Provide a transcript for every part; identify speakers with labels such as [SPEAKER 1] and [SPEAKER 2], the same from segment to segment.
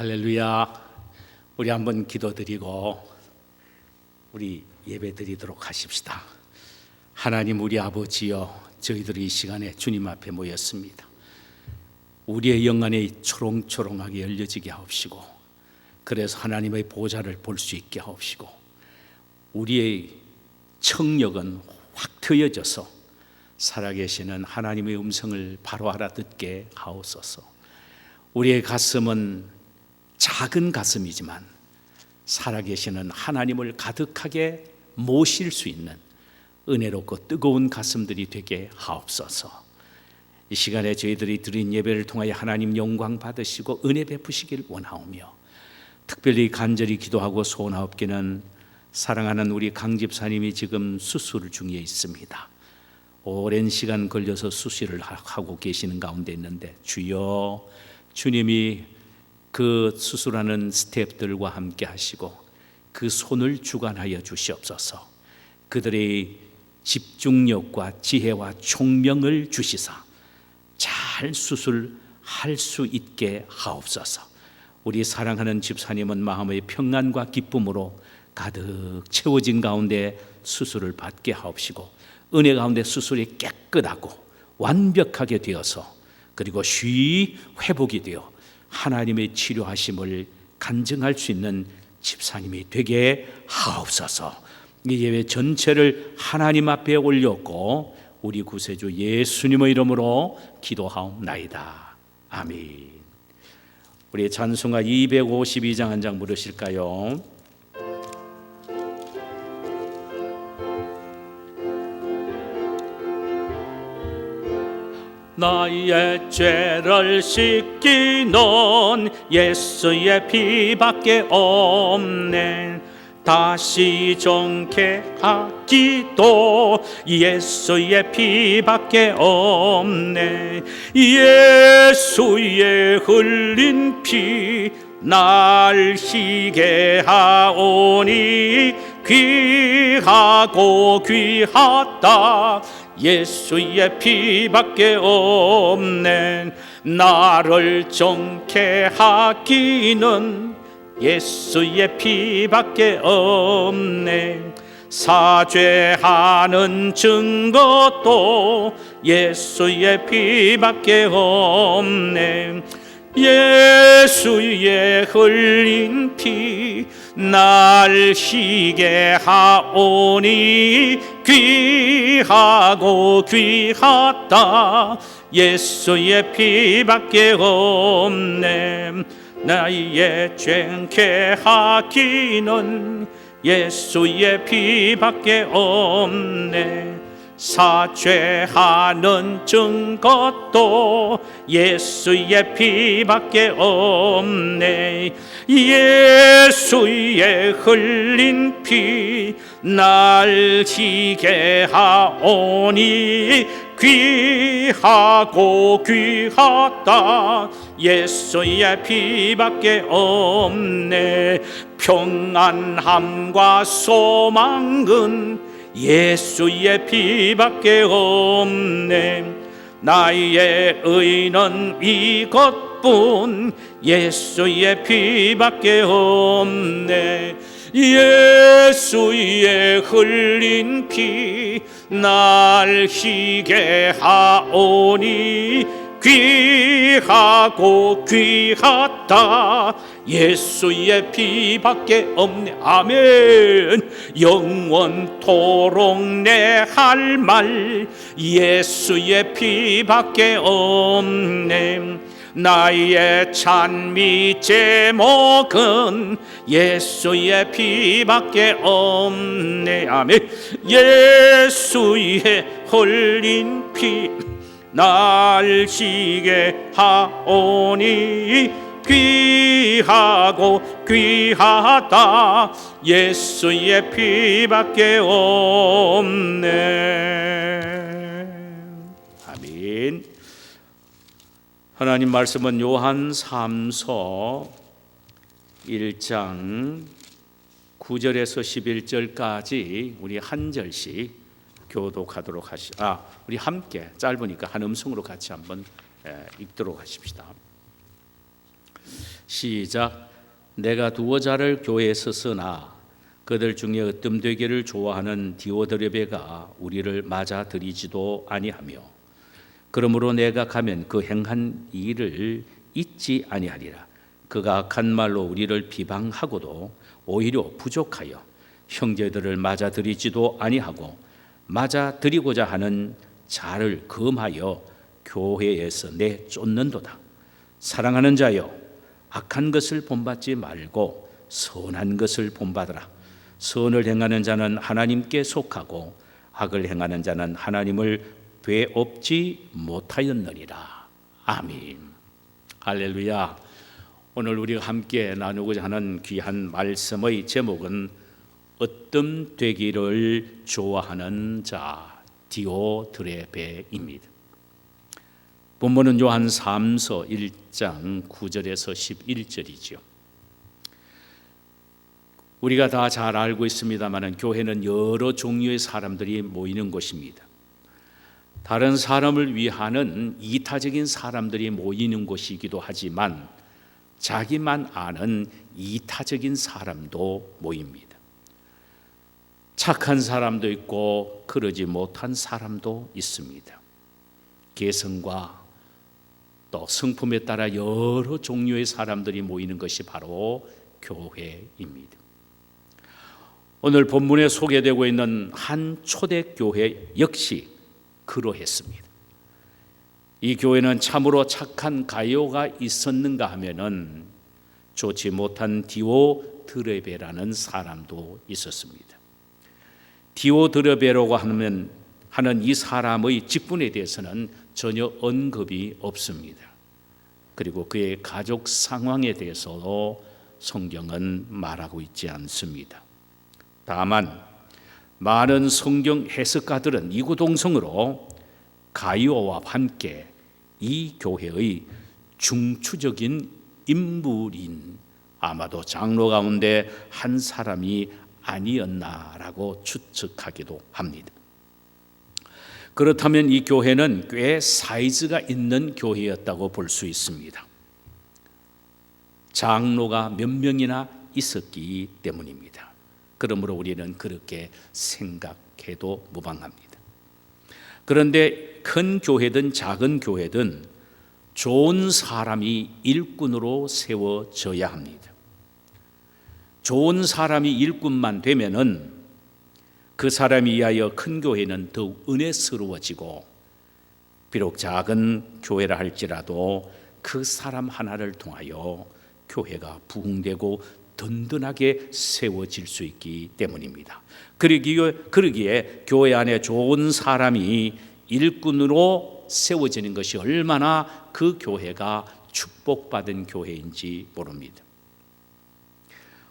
[SPEAKER 1] 할렐루야. 우리 한번 기도드리고 우리 예배드리도록 하십시다. 하나님 우리 아버지여, 저희들이 이 시간에 주님 앞에 모였습니다. 우리의 영안이 초롱초롱하게 열려지게 하옵시고, 그래서 하나님의 보좌를 볼 수 있게 하옵시고, 우리의 청력은 확 트여져서 살아계시는 하나님의 음성을 바로 알아듣게 하옵소서. 우리의 가슴은 작은 가슴이지만 살아계시는 하나님을 가득하게 모실 수 있는 은혜롭고 뜨거운 가슴들이 되게 하옵소서. 이 시간에 저희들이 드린 예배를 통하여 하나님 영광 받으시고 은혜 베푸시길 원하오며, 특별히 간절히 기도하고 소원하옵기는 사랑하는 우리 강 집사님이 지금 수술 중에 있습니다. 오랜 시간 걸려서 수술을 하고 계시는 가운데 있는데, 주여 주님이 그 수술하는 스태프들과 함께 하시고 그 손을 주관하여 주시옵소서. 그들의 집중력과 지혜와 총명을 주시사 잘 수술할 수 있게 하옵소서. 우리 사랑하는 집사님은 마음의 평안과 기쁨으로 가득 채워진 가운데 수술을 받게 하옵시고, 은혜 가운데 수술이 깨끗하고 완벽하게 되어서 그리고 쉬이 회복이 되어 하나님의 치료하심을 간증할 수 있는 집사님이 되게 하옵소서. 이 예배 전체를 하나님 앞에 올렸고 우리 구세주 예수님의 이름으로 기도하옵나이다. 아멘. 우리 찬송가 252장 한 장 부르실까요? 나의 죄를 씻기는 예수의 피밖에 없네. 다시 정케 하기도 예수의 피밖에 없네. 예수의 흘린 피 날 희게 하오니 귀하고 귀하다. 예수의 피밖에 없네. 나를 정케 하기는 예수의 피밖에 없네. 사죄하는 증거도 예수의 피밖에 없네. 예수의 흘린 피 날 희게 하오니 귀하고 귀하다. 예수의 피밖에 없네. 나의 죄케 하기는 예수의 피밖에 없네. 사죄하는 증거도 예수의 피밖에 없네. 예수의 흘린 피 날 희게 하오니 귀하고 귀하다. 예수의 피밖에 없네. 평안함과 소망은 예수의 피밖에 없네. 나의 의는 이것뿐 예수의 피밖에 없네. 예수의 흘린 피 날 희게 하오니 귀하고 귀하다. 예수의 피밖에 없네. 아멘. 영원토록 내 할 말 예수의 피밖에 없네. 나의 찬미 제목은 예수의 피밖에 없네. 아멘. 예수의 흘린 피 날 희게 하오니 귀하고 귀하다. 예수의 피밖에 없네. 아멘. 하나님 말씀은 요한 3서 1장 9절에서 11절까지 우리 한 절씩 교독하도록 우리 함께 짧으니까 한 음성으로 같이 한번 읽도록 하십시다. 시작. 내가 두어 자를 교회에서 쓰나 그들 중에 으뜸되기를 좋아하는 디오드레베가 우리를 맞아들이지도 아니하며 그러므로 내가 가면 그 행한 일을 잊지 아니하리라. 그가 악한 말로 우리를 비방하고도 오히려 부족하여 형제들을 맞아들이지도 아니하고 맞아들이고자 하는 자를 금하여 교회에서 내쫓는도다. 사랑하는 자여, 악한 것을 본받지 말고 선한 것을 본받으라. 선을 행하는 자는 하나님께 속하고 악을 행하는 자는 하나님을 되옵지 못하였느니라. 아멘. 할렐루야. 오늘 우리가 함께 나누고자 하는 귀한 말씀의 제목은 으뜸되기를 좋아하는 자, 디오드레베입니다. 본문은 요한 3서 1장 9절에서 11절이죠. 우리가 다 잘 알고 있습니다만 교회는 여러 종류의 사람들이 모이는 곳입니다. 다른 사람을 위하는 이타적인 사람들이 모이는 곳이기도 하지만 자기만 아는 이타적인 사람도 모입니다. 착한 사람도 있고 그러지 못한 사람도 있습니다. 개성과 또 성품에 따라 여러 종류의 사람들이 모이는 것이 바로 교회입니다. 오늘 본문에 소개되고 있는 한 초대교회 역시 그러했습니다. 이 교회는 참으로 착한 가이오가 있었는가 하면은 좋지 못한 디오드레베라는 사람도 있었습니다. 디오드레베라고 하는 이 사람의 직분에 대해서는 전혀 언급이 없습니다. 그리고 그의 가족 상황에 대해서도 성경은 말하고 있지 않습니다. 다만 많은 성경 해석가들은 이구동성으로 가이오와 함께 이 교회의 중추적인 인물인 아마도 장로 가운데 한 사람이 아니었나라고 추측하기도 합니다. 그렇다면 이 교회는 꽤 사이즈가 있는 교회였다고 볼 수 있습니다. 장로가 몇 명이나 있었기 때문입니다. 그러므로 우리는 그렇게 생각해도 무방합니다. 그런데 큰 교회든 작은 교회든 좋은 사람이 일꾼으로 세워져야 합니다. 좋은 사람이 일꾼만 되면은 그 사람이 위하여 큰 교회는 더욱 은혜스러워지고 비록 작은 교회라 할지라도 그 사람 하나를 통하여 교회가 부흥되고 든든하게 세워질 수 있기 때문입니다. 그러기에 교회 안에 좋은 사람이 일꾼으로 세워지는 것이 얼마나 그 교회가 축복받은 교회인지 모릅니다.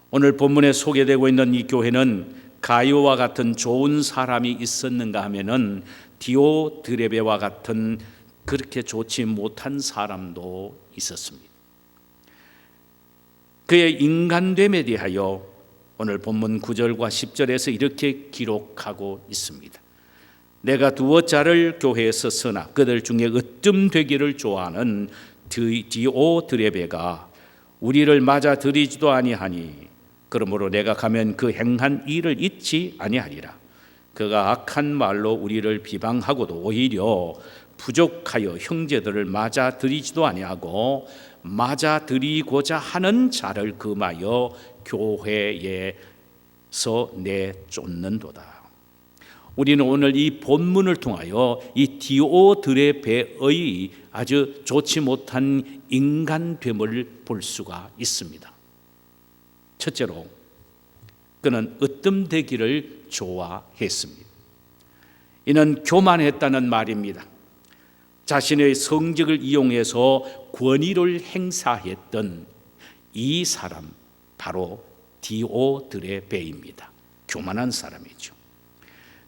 [SPEAKER 1] 오늘 본문에 소개되고 있는 이 교회는 가이오와 같은 좋은 사람이 있었는가 하면은 디오드레베와 같은 그렇게 좋지 못한 사람도 있었습니다. 그의 인간됨에 대하여 오늘 본문 9절과 10절에서 이렇게 기록하고 있습니다. 내가 두어 자를 교회에서 쓰나 그들 중에 으뜸되기를 좋아하는 디오드레베가 우리를 맞아들이지도 아니하니 그러므로 내가 가면 그 행한 일을 잊지 아니하리라. 그가 악한 말로 우리를 비방하고도 오히려 부족하여 형제들을 맞아들이지도 아니하고 맞아들이고자 하는 자를 금하여 교회에서 내쫓는도다. 우리는 오늘 이 본문을 통하여 이 디오드레베의 아주 좋지 못한 인간됨을 볼 수가 있습니다. 첫째로 그는 으뜸되기를 좋아했습니다. 이는 교만했다는 말입니다. 자신의 성적을 이용해서 권위를 행사했던 이 사람 바로 디오드레베입니다. 교만한 사람이죠.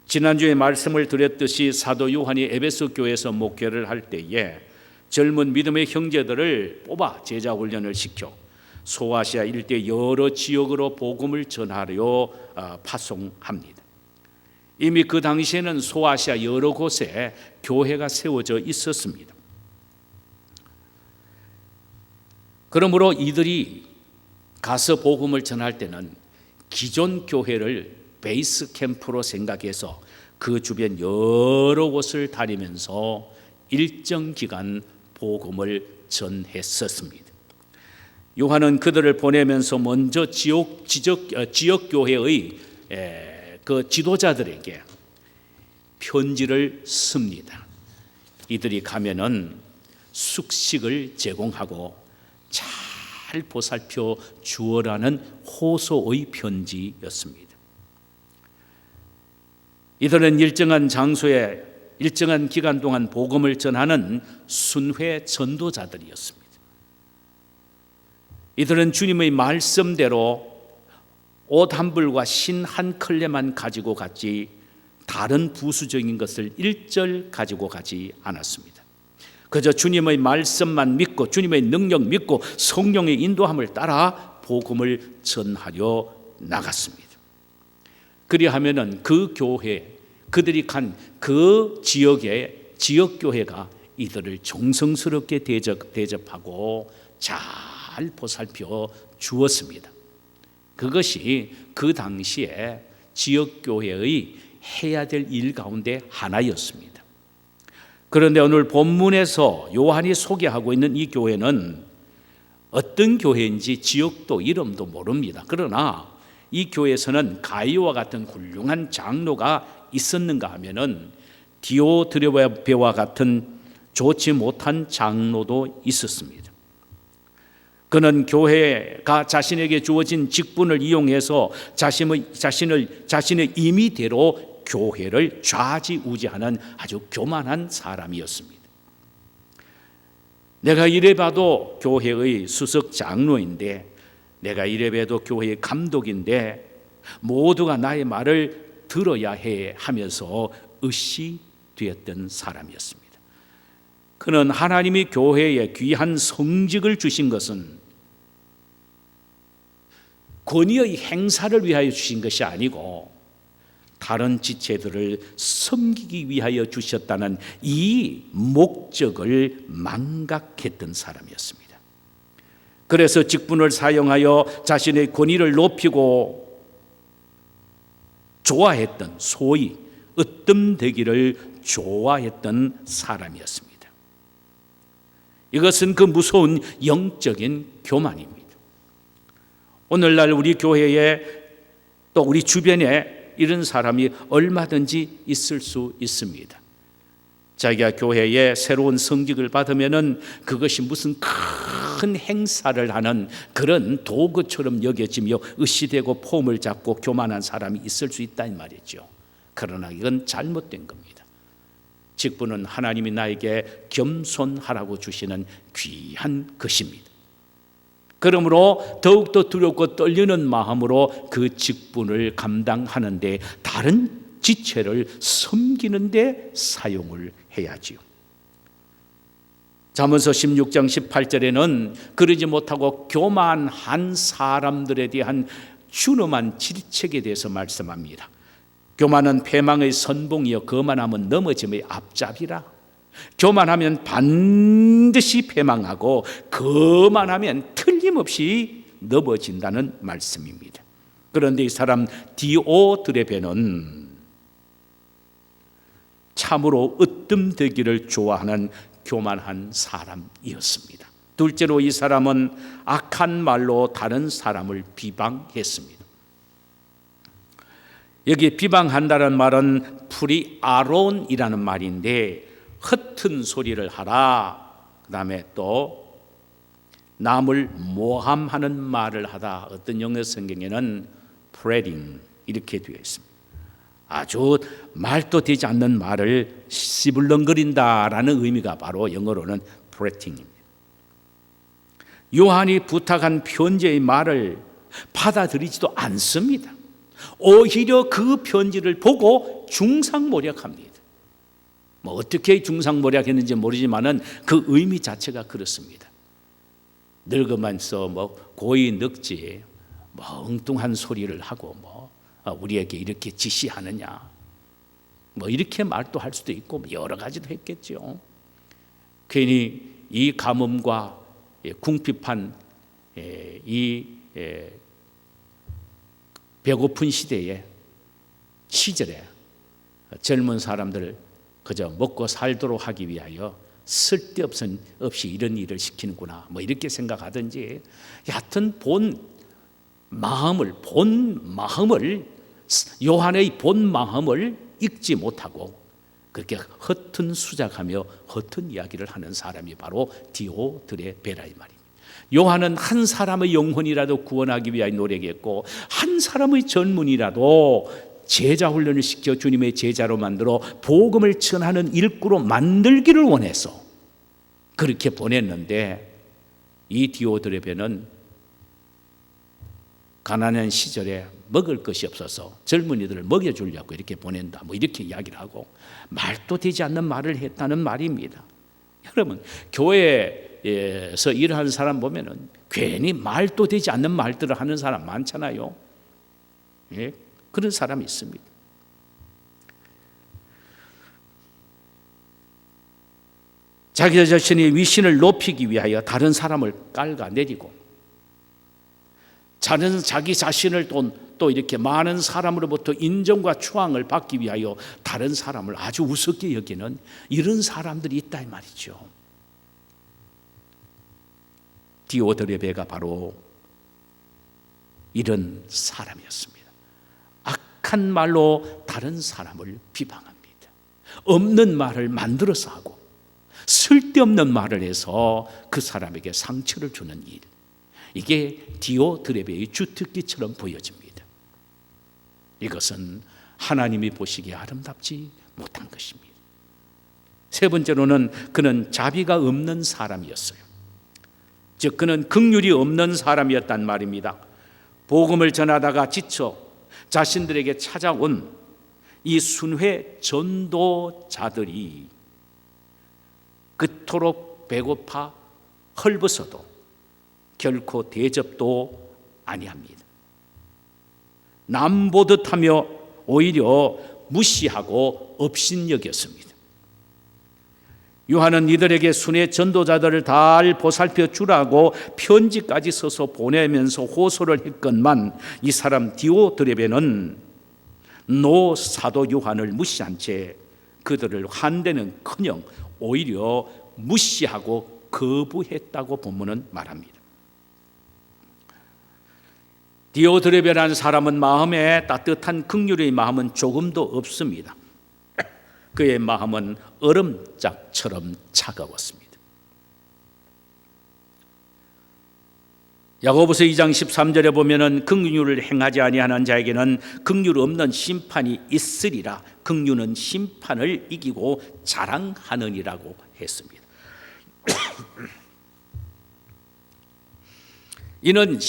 [SPEAKER 1] 지난주에 말씀을 드렸듯이 사도 요한이 에베소 교회에서 목회를 할 때에 젊은 믿음의 형제들을 뽑아 제자 훈련을 시켜 소아시아 일대 여러 지역으로 복음을 전하려 파송합니다. 이미 그 당시에는 소아시아 여러 곳에 교회가 세워져 있었습니다. 그러므로 이들이 가서 복음을 전할 때는 기존 교회를 베이스 캠프로 생각해서 그 주변 여러 곳을 다니면서 일정 기간 복음을 전했었습니다. 요한은 그들을 보내면서 먼저 지역 교회의 그 지도자들에게 편지를 씁니다. 이들이 가면은 숙식을 제공하고 잘 보살펴 주어라는 호소의 편지였습니다. 이들은 일정한 장소에 일정한 기간 동안 복음을 전하는 순회 전도자들이었습니다. 이들은 주님의 말씀대로 옷 한 벌과 신 한 컬레만 가지고 갔지 다른 부수적인 것을 일절 가지고 가지 않았습니다. 그저 주님의 말씀만 믿고 주님의 능력 믿고 성령의 인도함을 따라 복음을 전하려 나갔습니다. 그리하면은 그 교회, 그들이 간 그 지역의 지역교회가 이들을 정성스럽게 대접하고 잘 보살펴 주었습니다. 그것이 그 당시에 지역교회의 해야 될 일 가운데 하나였습니다. 그런데 오늘 본문에서 요한이 소개하고 있는 이 교회는 어떤 교회인지 지역도 이름도 모릅니다. 그러나 이 교회에서는 가이와 같은 훌륭한 장로가 있었는가 하면은 디오드레베와 같은 좋지 못한 장로도 있었습니다. 그는 교회가 자신에게 주어진 직분을 이용해서 자신의 임의대로 교회를 좌지우지하는 아주 교만한 사람이었습니다. 내가 이래 봐도 교회의 수석 장로인데, 내가 이래 봐도 교회의 감독인데 모두가 나의 말을 들어야 해 하면서 의시되었던 사람이었습니다. 그는 하나님이 교회에 귀한 성직을 주신 것은 권위의 행사를 위하여 주신 것이 아니고 다른 지체들을 섬기기 위하여 주셨다는 이 목적을 망각했던 사람이었습니다. 그래서 직분을 사용하여 자신의 권위를 높이고 좋아했던, 소위 으뜸되기를 좋아했던 사람이었습니다. 이것은 그 무서운 영적인 교만입니다. 오늘날 우리 교회에 또 우리 주변에 이런 사람이 얼마든지 있을 수 있습니다. 자기가 교회에 새로운 성직을 받으면은 그것이 무슨 큰 행사를 하는 그런 도구처럼 여겨지며 의시되고 폼을 잡고 교만한 사람이 있을 수 있다 이 말이죠. 그러나 이건 잘못된 겁니다. 직분은 하나님이 나에게 겸손하라고 주시는 귀한 것입니다. 그러므로 더욱더 두렵고 떨리는 마음으로 그 직분을 감당하는데 다른 지체를 섬기는 데 사용을 해야지요. 잠언서 16장 18절에는 그러지 못하고 교만한 사람들에 대한 준엄한 질책에 대해서 말씀합니다. 교만은 패망의 선봉이요 거만함은 넘어짐의 앞잡이라. 교만하면 반드시 패망하고 거만하면 틀림없이 넘어진다는 말씀입니다. 그런데 이 사람 디오드레베는 참으로 으뜸되기를 좋아하는 교만한 사람이었습니다. 둘째로 이 사람은 악한 말로 다른 사람을 비방했습니다. 여기 비방한다는 말은 프리아론이라는 말인데 헛튼 소리를 하라, 그 다음에 또 남을 모함하는 말을 하다. 어떤 영어 성경에는 프레딩 이렇게 되어 있습니다. 아주 말도 되지 않는 말을 씨불렁거린다라는 의미가 바로 영어로는 프레팅입니다. 요한이 부탁한 편지의 말을 받아들이지도 않습니다. 오히려 그 편지를 보고 중상모략합니다. 뭐 어떻게 중상모략했는지 모르지만은 그 의미 자체가 그렇습니다. 늙으면서 뭐 고이 늙지 뭐 엉뚱한 소리를 하고 뭐 우리에게 이렇게 지시하느냐 뭐 이렇게 말도 할 수도 있고 여러 가지도 했겠죠. 괜히 이 가뭄과 궁핍한 이 배고픈 시절에 젊은 사람들을 그저 먹고 살도록 하기 위하여 쓸데없이 이런 일을 시키는구나 뭐 이렇게 생각하든지, 여하튼 본 마음을 요한의 본 마음을 읽지 못하고 그렇게 허튼 수작하며 허튼 이야기를 하는 사람이 바로 디오드레베라 이 말입니다. 요한은 한 사람의 영혼이라도 구원하기 위하여 노력했고, 한 사람의 전문이라도 제자 훈련을 시켜 주님의 제자로 만들어 복음을 전하는 일꾼으로 만들기를 원해서 그렇게 보냈는데, 이 디오드레베는 가난한 시절에 먹을 것이 없어서 젊은이들을 먹여주려고 이렇게 보낸다 뭐 이렇게 이야기를 하고, 말도 되지 않는 말을 했다는 말입니다. 여러분, 교회에서 일하는 사람 보면은 괜히 말도 되지 않는 말들을 하는 사람 많잖아요. 예? 그런 사람이 있습니다. 자기 자신의 위신을 높이기 위하여 다른 사람을 깔아내리고, 자기 자신을 또 이렇게 많은 사람으로부터 인정과 추앙을 받기 위하여 다른 사람을 아주 우습게 여기는 이런 사람들이 있다 이 말이죠. 디오드레베가 바로 이런 사람이었습니다. 악한 말로 다른 사람을 비방합니다. 없는 말을 만들어서 하고 쓸데없는 말을 해서 그 사람에게 상처를 주는 일, 이게 디오드레베의 주특기처럼 보여집니다. 이것은 하나님이 보시기에 아름답지 못한 것입니다. 세 번째로는 그는 자비가 없는 사람이었어요. 즉 그는 긍휼이 없는 사람이었단 말입니다. 복음을 전하다가 지쳐 자신들에게 찾아온 이 순회 전도자들이 그토록 배고파 헐벗어도 결코 대접도 아니합니다. 남보듯 하며 오히려 무시하고 업신여겼습니다. 요한은 이들에게 순회 전도자들을 잘 보살펴 주라고 편지까지 써서 보내면서 호소를 했건만, 이 사람 디오드레베는 노 사도 요한을 무시한 채 그들을 환대는커녕 오히려 무시하고 거부했다고 본문은 말합니다. 디오드레베라는 사람은 마음에 따뜻한 긍휼의 마음은 조금도 없습니다. 그의 마음은 얼음짝처럼 차가웠습니다. 야고보서 2장 13절에 보면은 긍휼을 행하지 아니하는 자에게는 긍휼 없는 심판이 있으리라. 긍휼은 심판을 이기고 자랑하느니라고 했습니다. 이는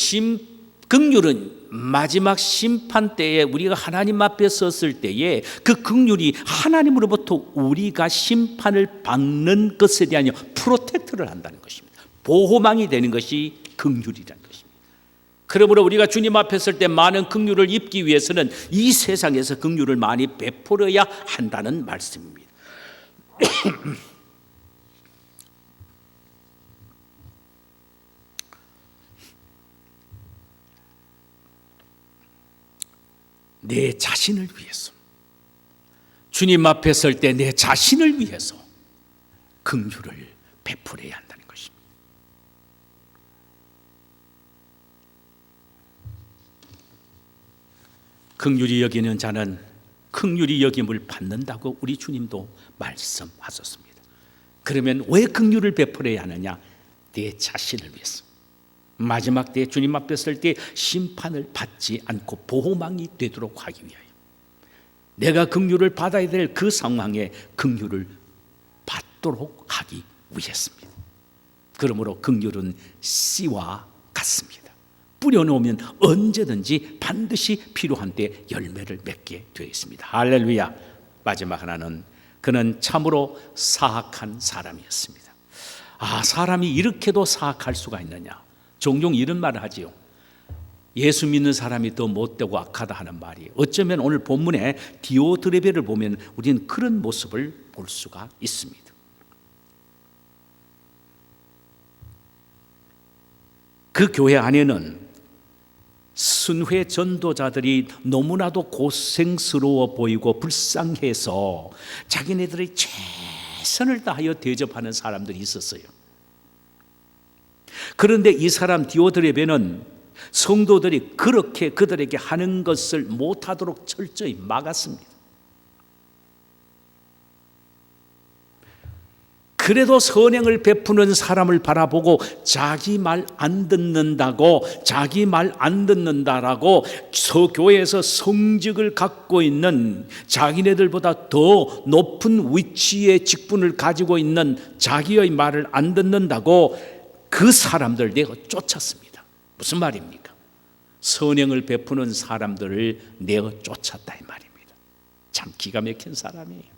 [SPEAKER 1] 긍휼은 마지막 심판 때에 우리가 하나님 앞에 섰을 때에 그 긍휼이 하나님으로부터 우리가 심판을 받는 것에 대한 프로텍트를 한다는 것입니다. 보호망이 되는 것이 긍휼이라는 것입니다. 그러므로 우리가 주님 앞에 설 때 많은 긍휼을 입기 위해서는 이 세상에서 긍휼을 많이 베풀어야 한다는 말씀입니다. 내 자신을 위해서, 주님 앞에 설 때 내 자신을 위해서 긍휼을 베풀어야 한다는 것입니다. 긍휼히 여기는 자는 긍휼히 여김을 받는다고 우리 주님도 말씀하셨습니다. 그러면 왜 긍휼을 베풀어야 하느냐? 내 자신을 위해서, 마지막 때 주님 앞에 설 때 심판을 받지 않고 보호망이 되도록 하기 위하여, 내가 긍휼을 받아야 될 그 상황에 긍휼을 받도록 하기 위해서입니다. 그러므로 긍휼은 씨와 같습니다. 뿌려놓으면 언제든지 반드시 필요한 때 열매를 맺게 되어 있습니다. 할렐루야. 마지막 하나는 그는 참으로 사악한 사람이었습니다. 사람이 이렇게도 사악할 수가 있느냐? 종종 이런 말을 하지요. 예수 믿는 사람이 더 못되고 악하다 하는 말이, 어쩌면 오늘 본문에 디오드레베를 보면 우리는 그런 모습을 볼 수가 있습니다. 그 교회 안에는 순회 전도자들이 너무나도 고생스러워 보이고 불쌍해서 자기네들의 최선을 다하여 대접하는 사람들이 있었어요. 그런데 이 사람 디오드레베는 성도들이 그렇게 그들에게 하는 것을 못하도록 철저히 막았습니다. 그래도 선행을 베푸는 사람을 바라보고 자기 말 안 듣는다고, 자기 말 안 듣는다라고 교회에서 성직을 갖고 있는, 자기네들보다 더 높은 위치의 직분을 가지고 있는 자기의 말을 안 듣는다고 그 사람들 내어 쫓았습니다. 무슨 말입니까? 선행을 베푸는 사람들을 내어 쫓았다 이 말입니다. 참 기가 막힌 사람이에요.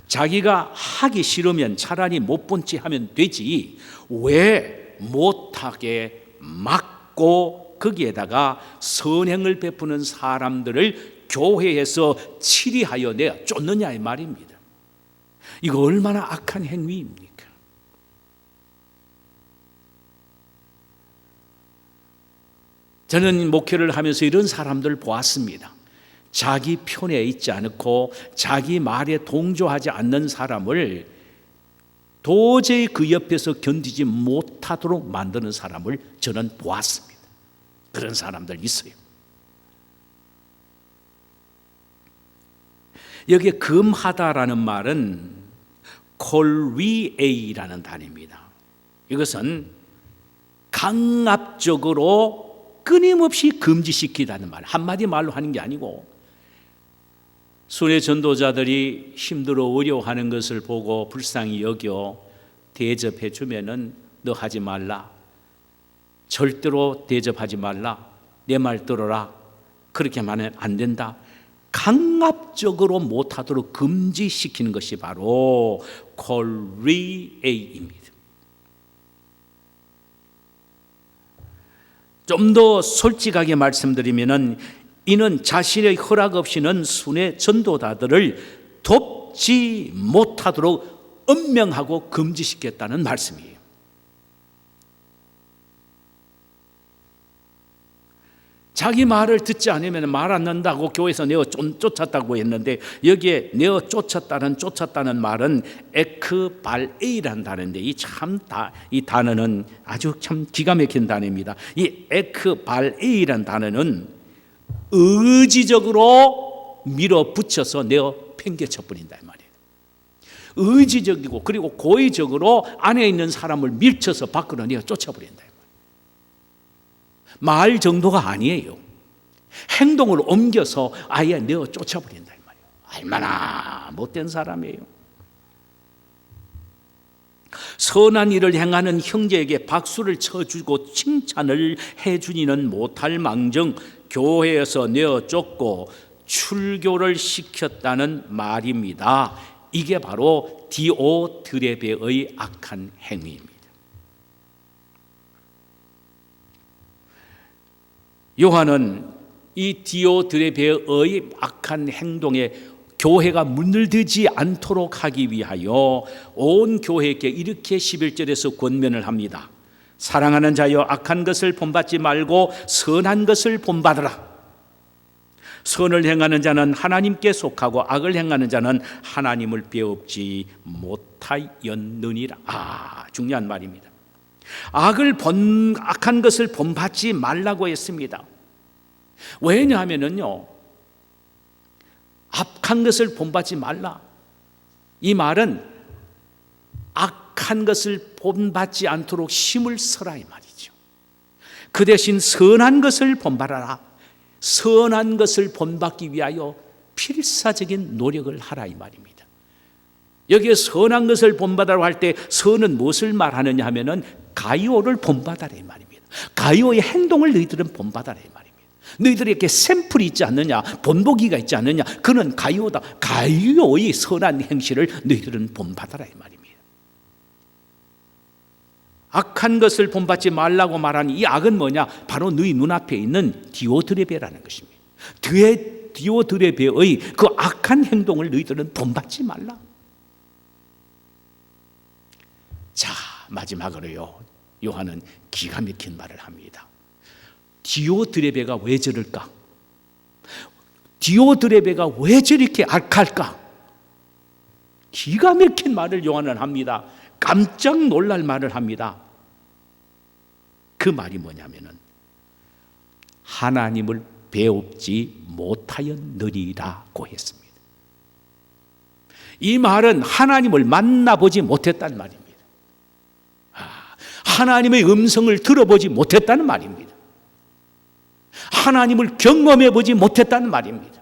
[SPEAKER 1] 자기가 하기 싫으면 차라리 못 본 체 하면 되지, 왜 못하게 막고 거기에다가 선행을 베푸는 사람들을 교회에서 치리하여 내어 쫓느냐 이 말입니다. 이거 얼마나 악한 행위입니까? 저는 목회를 하면서 이런 사람들을 보았습니다. 자기 편에 있지 않고 자기 말에 동조하지 않는 사람을 도저히 그 옆에서 견디지 못하도록 만드는 사람을 저는 보았습니다. 그런 사람들 있어요. 여기에 금하다라는 말은 콜리에이라는 단어입니다. 이것은 강압적으로 끊임없이 금지시키다는 말, 한마디 말로 하는 게 아니고, 순회 전도자들이 힘들어 어려워하는 것을 보고 불쌍히 여겨 대접해 주면은 너 하지 말라, 절대로 대접하지 말라, 내 말 들어라, 그렇게 하면 안 된다, 강압적으로 못하도록 금지시키는 것이 바로 콜리에이입니다. 좀 더 솔직하게 말씀드리면은, 이는 자신의 허락 없이는 순회 전도자들을 돕지 못하도록 엄명하고 금지시켰다는 말씀이에요. 자기 말을 듣지 않으면 말 안 난다고 교회에서 내어 쫓았다고 했는데, 여기에 내어 쫓았다는 말은 에크발에이라는 단어인데, 이 단어는 아주 참 기가 막힌 단어입니다. 이 에크발에이라는 단어는 의지적으로 밀어붙여서 내어 팽개쳐 버린다 이 말이에요. 의지적이고 그리고 고의적으로 안에 있는 사람을 밀쳐서 밖으로 내어 쫓아버린다 이 말이에요. 말 정도가 아니에요. 행동을 옮겨서 아예 내어 쫓아버린다 이 말이에요. 얼마나 못된 사람이에요. 선한 일을 행하는 형제에게 박수를 쳐주고 칭찬을 해주지는 못할 망정 교회에서 내어 쫓고 출교를 시켰다는 말입니다. 이게 바로 디오드레베의 악한 행위입니다. 요한은 이 디오드레베의 악한 행동에 교회가 문들들지 않도록 하기 위하여 온 교회에게 이렇게 11절에서 권면을 합니다. 사랑하는 자여, 악한 것을 본받지 말고 선한 것을 본받으라. 선을 행하는 자는 하나님께 속하고 악을 행하는 자는 하나님을 배웁지 못하였느니라. 중요한 말입니다. 악한 것을 본받지 말라고 했습니다. 왜냐하면요, 악한 것을 본받지 말라, 이 말은 악한 것을 본받지 않도록 힘을 써라 이 말이죠. 그 대신 선한 것을 본받아라. 선한 것을 본받기 위하여 필사적인 노력을 하라 이 말입니다. 여기에 선한 것을 본받으라고 할 때 선은 무엇을 말하느냐 하면은 가이오를 본받아라 이 말입니다. 가이오의 행동을 너희들은 본받아라 이 말입니다. 너희들에게 샘플이 있지 않느냐, 본보기가 있지 않느냐, 그는 가이오다. 가이오의 선한 행실을 너희들은 본받아라 이 말입니다. 악한 것을 본받지 말라고 말하는 이 악은 뭐냐? 바로 너희 눈앞에 있는 디오드레베라는 것입니다. 디오드레베의 그 악한 행동을 너희들은 본받지 말라. 자, 마지막으로요, 요한은 기가 막힌 말을 합니다. 디오드레베가 왜 저럴까? 디오드레베가 왜 저렇게 악할까? 기가 막힌 말을 요한은 합니다. 깜짝 놀랄 말을 합니다. 그 말이 뭐냐면은 하나님을 배웁지 못하였느니라고 했습니다. 이 말은 하나님을 만나보지 못했다는 말입니다. 하나님의 음성을 들어보지 못했다는 말입니다. 하나님을 경험해보지 못했다는 말입니다.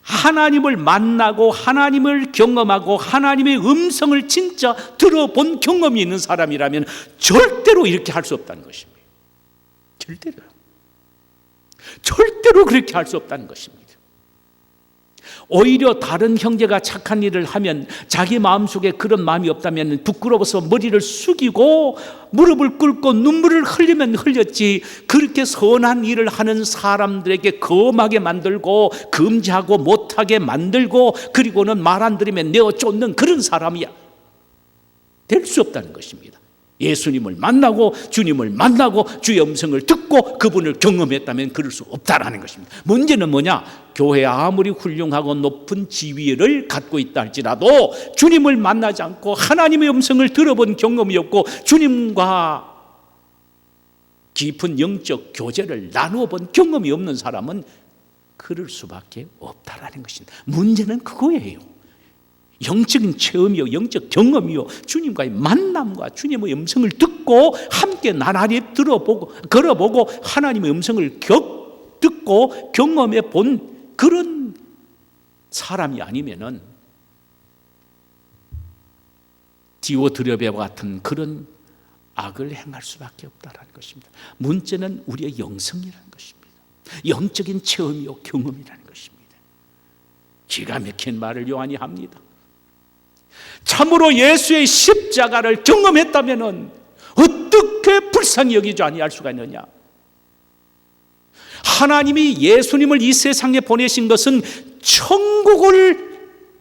[SPEAKER 1] 하나님을 만나고 하나님을 경험하고 하나님의 음성을 진짜 들어본 경험이 있는 사람이라면 절대로 이렇게 할 수 없다는 것입니다. 절대로 그렇게 할 수 없다는 것입니다. 오히려 다른 형제가 착한 일을 하면 자기 마음속에 그런 마음이 없다면 부끄러워서 머리를 숙이고 무릎을 꿇고 눈물을 흘리면 흘렸지, 그렇게 선한 일을 하는 사람들에게 검하게 만들고 금지하고 못하게 만들고 그리고는 말 안 들으면 내어 쫓는 그런 사람이 될 수 없다는 것입니다. 예수님을 만나고 주님을 만나고 주의 음성을 듣고 그분을 경험했다면 그럴 수 없다라는 것입니다. 문제는 뭐냐? 교회 아무리 훌륭하고 높은 지위를 갖고 있다 할지라도 주님을 만나지 않고 하나님의 음성을 들어본 경험이 없고 주님과 깊은 영적 교제를 나누어 본 경험이 없는 사람은 그럴 수밖에 없다라는 것입니다. 문제는 그거예요. 영적인 체험이요, 영적 경험이요, 주님과의 만남과 주님의 음성을 듣고 함께 나날이 들어보고 걸어보고 하나님의 음성을 듣고 경험해 본 그런 사람이 아니면은 디오드레베와 같은 그런 악을 행할 수밖에 없다라는 것입니다. 문제는 우리의 영성이라는 것입니다. 영적인 체험이요, 경험이라는 것입니다. 기가 막힌 말을 요한이 합니다. 참으로 예수의 십자가를 경험했다면 어떻게 불쌍히 여기지 아니할 수가 있느냐? 하나님이 예수님을 이 세상에 보내신 것은 천국을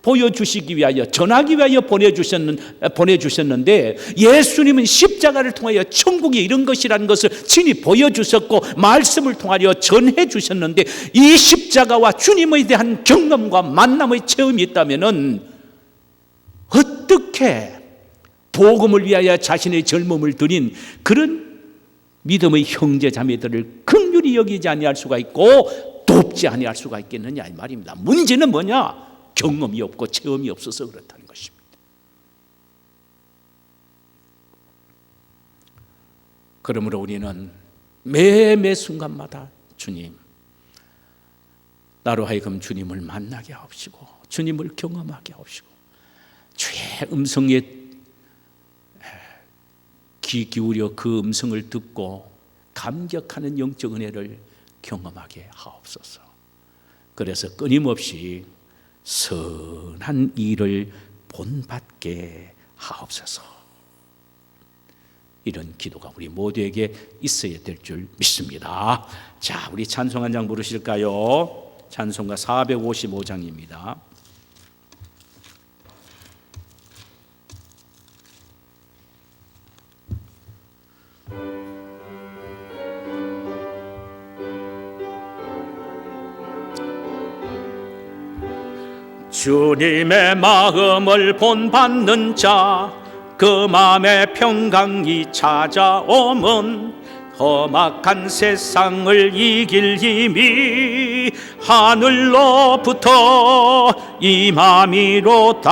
[SPEAKER 1] 보여주시기 위하여, 전하기 위하여 보내주셨는데 예수님은 십자가를 통하여 천국이 이런 것이라는 것을 친히 보여주셨고 말씀을 통하여 전해 주셨는데, 이 십자가와 주님에 대한 경험과 만남의 체험이 있다면 어떻게 복음을 위하여 자신의 젊음을 드린 그런 믿음의 형제 자매들을 긍휼히 여기지 아니할 수가 있고 돕지 아니할 수가 있겠느냐 이 말입니다. 문제는 뭐냐? 경험이 없고 체험이 없어서 그렇다는 것입니다. 그러므로 우리는 매 순간마다 주님, 나로 하여금 주님을 만나게 하옵시고 주님을 경험하게 하옵시고 주의 음성에 귀 기울여 그 음성을 듣고 감격하는 영적 은혜를 경험하게 하옵소서. 그래서 끊임없이 선한 일을 본받게 하옵소서. 이런 기도가 우리 모두에게 있어야 될 줄 믿습니다. 자, 우리 찬송 한 장 부르실까요? 찬송가 455장입니다. 주님의 마음을 본받는 자, 그 마음의 평강이 찾아오면 험악한 세상을 이길 힘이 하늘로부터 임함이로다.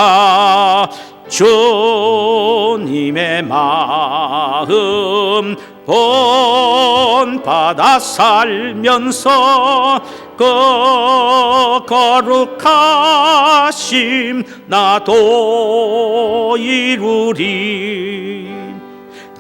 [SPEAKER 1] 주님의 마음 본받아 살면서 거룩하심 나도 이루리.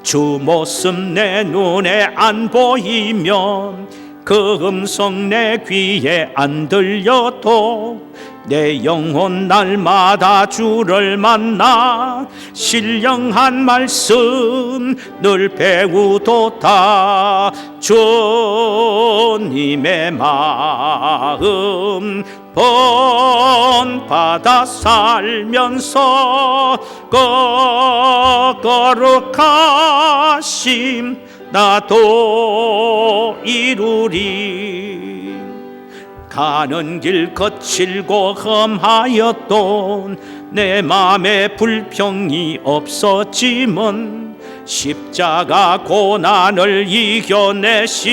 [SPEAKER 1] 주 모습 내 눈에 안 보이면 그 음성 내 귀에 안 들려도 내 영혼 날마다 주를 만나 신령한 말씀 늘 배우도다. 주님의 마음 본받아 살면서 거룩한 거룩하심 나도 이루리. 가는 길 거칠고 험하였던 내 맘에 불평이 없었지만 십자가 고난을 이겨내신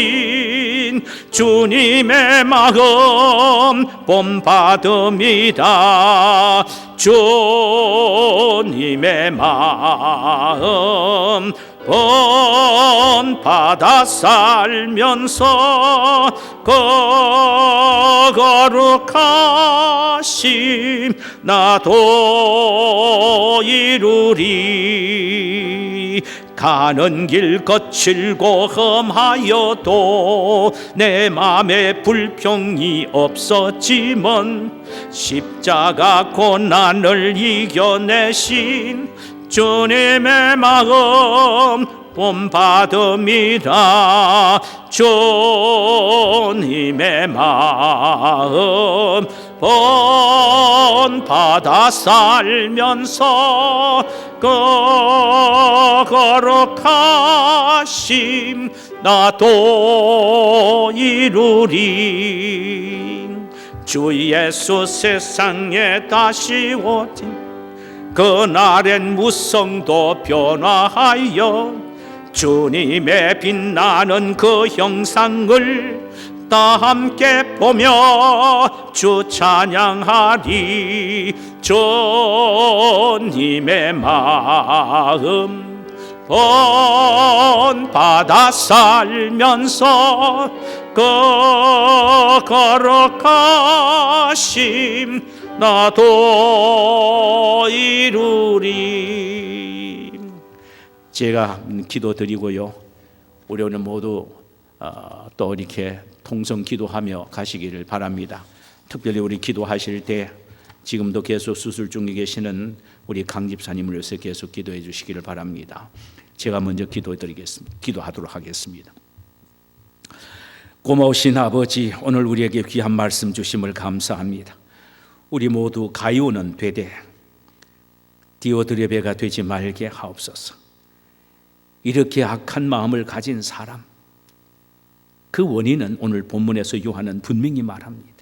[SPEAKER 1] 주님의 마음 본받음이다. 주님의 마음 본받아 살면서 거룩하심 나도 이루리. 가는 길 거칠고 험하여도 내 맘에 불평이 없었지만 십자가 고난을 이겨내신 주님의 마음 본받음이라. 주님의 마음 본받아 살면서 거룩하심 나도 이루리. 주 예수 세상에 다시 오신 그날엔 무성도 변화하여 주님의 빛나는 그 형상을 다 함께 보며 주 찬양하리. 주님의 마음 본받아 살면서 거룩하심 나도 이루리. 제가 기도드리고요, 우리 오늘 모두 또 이렇게 통성 기도하며 가시기를 바랍니다. 특별히 우리 기도하실 때 지금도 계속 수술 중에 계시는 우리 강 집사님을 위해서 계속 기도해 주시기를 바랍니다. 제가 먼저 기도하도록 하겠습니다. 고마우신 아버지, 오늘 우리에게 귀한 말씀 주심을 감사합니다. 우리 모두 가이오는 되되 디오드레베가 되지 말게 하옵소서. 이렇게 악한 마음을 가진 사람, 그 원인은 오늘 본문에서 요한은 분명히 말합니다.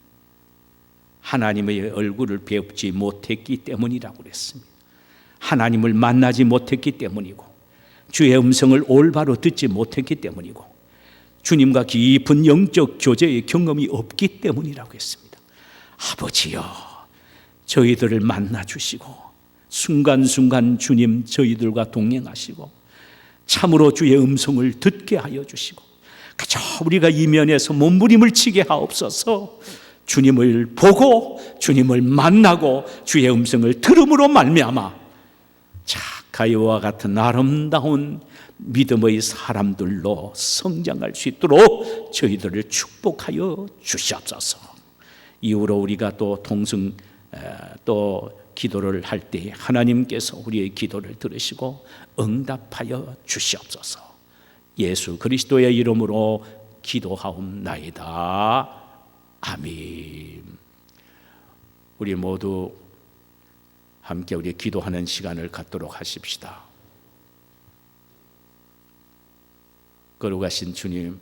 [SPEAKER 1] 하나님의 얼굴을 배우지 못했기 때문이라고 그랬습니다. 하나님을 만나지 못했기 때문이고 주의 음성을 올바로 듣지 못했기 때문이고 주님과 깊은 영적 교제의 경험이 없기 때문이라고 했습니다. 아버지여, 저희들을 만나주시고 순간순간 주님 저희들과 동행하시고 참으로 주의 음성을 듣게 하여 주시고 그저 우리가 이면에서 몸부림을 치게 하옵소서. 주님을 보고 주님을 만나고 주의 음성을 들음으로 말미암아 가이오와 같은 아름다운 믿음의 사람들로 성장할 수 있도록 저희들을 축복하여 주시옵소서. 이후로 우리가 또 통성 또 기도를 할 때 하나님께서 우리의 기도를 들으시고 응답하여 주시옵소서. 예수 그리스도의 이름으로 기도하옵나이다. 아멘. 우리 모두 함께 우리 기도하는 시간을 갖도록 하십시다. 거룩하신 주님,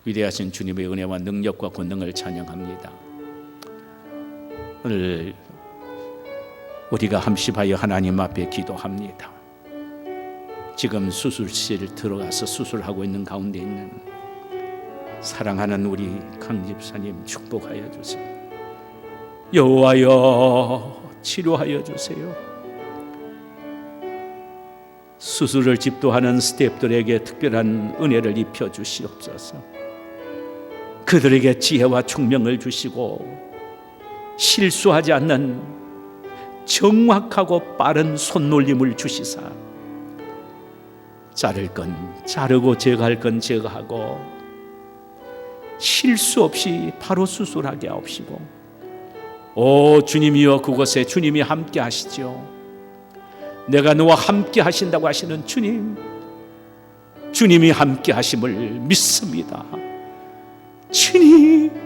[SPEAKER 1] 위대하신 주님의 은혜와 능력과 권능을 찬양합니다. 오늘 우리가 함심하여 하나님 앞에 기도합니다. 지금 수술실 들어가서 수술하고 있는 가운데 있는 사랑하는 우리 강 집사님 축복하여 주세요. 여호와여, 치료하여 주세요. 수술을 집도하는 스태프들에게 특별한 은혜를 입혀 주시옵소서. 그들에게 지혜와 총명을 주시고 실수하지 않는 정확하고 빠른 손놀림을 주시사 자를 건 자르고 제거할 건 제거하고 실수 없이 바로 수술하게 하옵시고, 오 주님이여, 그곳에 주님이 함께 하시죠. 내가 너와 함께 하신다고 하시는 주님, 주님이 함께 하심을 믿습니다. 주님